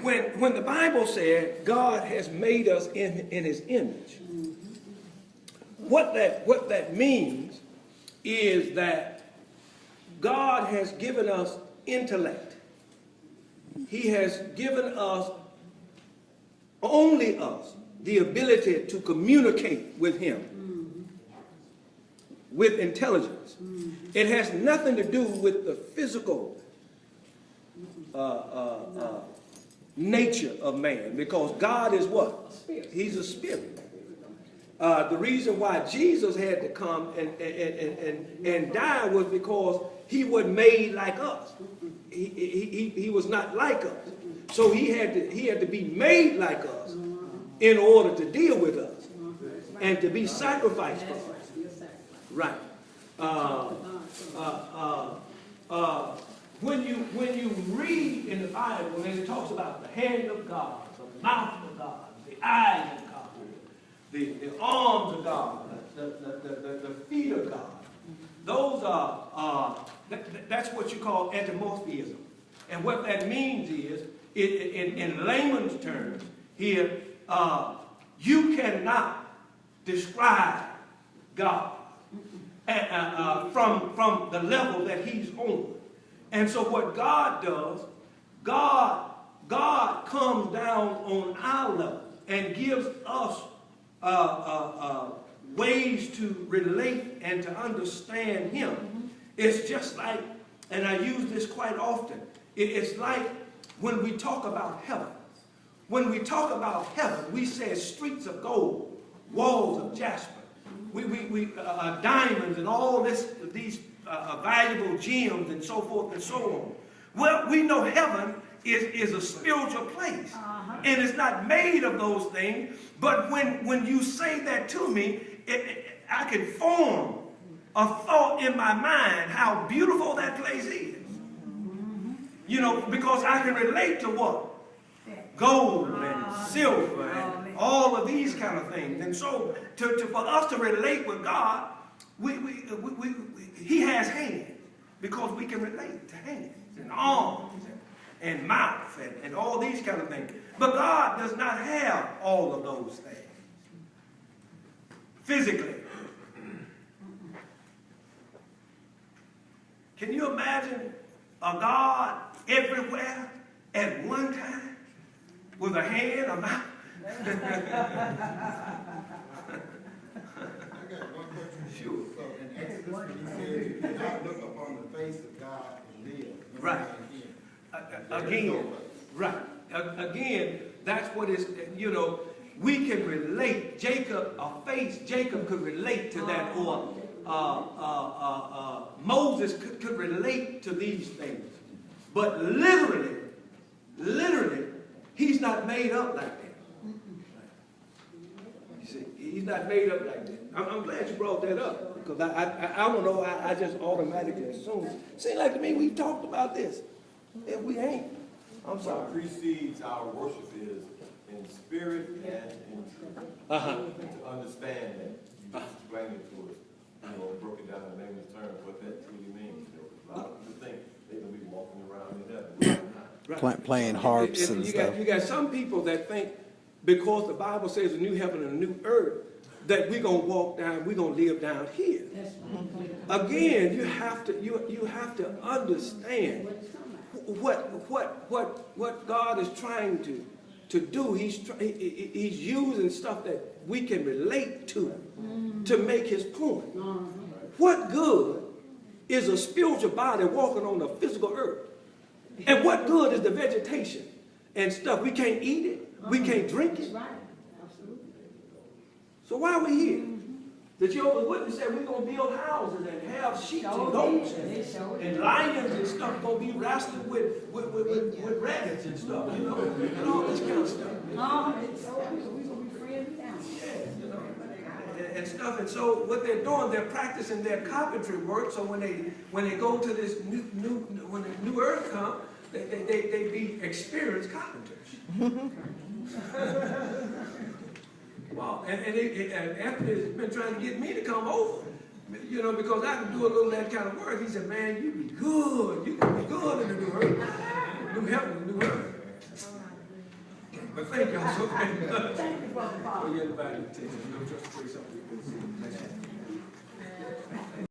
when the Bible said God has made us in his image, what that means is that God has given us intellect. He has given us, only us, the ability to communicate with him with intelligence. It has nothing to do with the physical nature of man, because God is what? He's a spirit. The reason why Jesus had to come and die was because he was made like us. He was not like us. So he had to be made like us in order to deal with us and to be sacrificed for us. Right. When you read in the Bible, and it talks about the hand of God, the mouth of God, the eyes of God, the arms of God, the feet of God, those are that's what you call anthropomorphism. And what that means is, in layman's terms, here you cannot describe God from the level that he's on. And so what God does, God comes down on our level and gives us ways to relate and to understand him. It's just like, and I use this quite often, it's like when we talk about heaven. When we talk about heaven, we say streets of gold, walls of jasper, diamonds and all these valuable gems and so forth and so on. Well, we know heaven is a spiritual place. And it's not made of those things. But when you say that to me, I can form a thought in my mind how beautiful that place is. You know, because I can relate to what? Gold and silver and all of these kind of things. And so for us to relate with God, he has hands, because we can relate to hands and arms and mouth and all these kind of things. But God does not have all of those things physically. Can you imagine a God everywhere at one time with a hand, a mouth? I got one question. Sure. So in Exodus, he said, "Do not look upon the face of God and live." Right. Again, right. Again, that's what is, you know, we can relate. Jacob could relate to that, or Moses could relate to these things. But literally, he's not made up like that. You see, he's not made up like that. I'm glad you brought that up, because I don't know, I just automatically assumed. Seems like to me we've talked about this. If we ain't, I'm sorry. What precedes our worship is in spirit and in truth. To understand that, you just explained it to us, you know, broke it down in layman's terms, what that truly means. You know, a lot of people think they're going to be walking around in heaven. Right. Playing harps and stuff. You got some people that think because the Bible says a new heaven and a new earth, that we're going to walk down, we're going to live down here. Again, you have to understand what God is trying to do. He's using stuff that we can relate to make his point. What good is a spiritual body walking on the physical earth? And what good is the vegetation and stuff? We can't eat it. We can't drink it. So why are we here? The Jehovah's Witnesses said we're going to build houses and have sheep and goats and lions and stuff going to be wrestling with rabbits and stuff, you know, and all this kind of stuff. And stuff. And so what they're doing, they're practicing their carpentry work. So when they go to this when the new earth comes, they be experienced carpenters. Wow. And Anthony has been trying to get me to come over, you know, because I can do a little of that kind of work. He said, "Man, you be good. You can be good in the new earth, new heaven, the new earth." But thank y'all so very much Thank you, Brother Bob. for your invitation. You know, just to say something.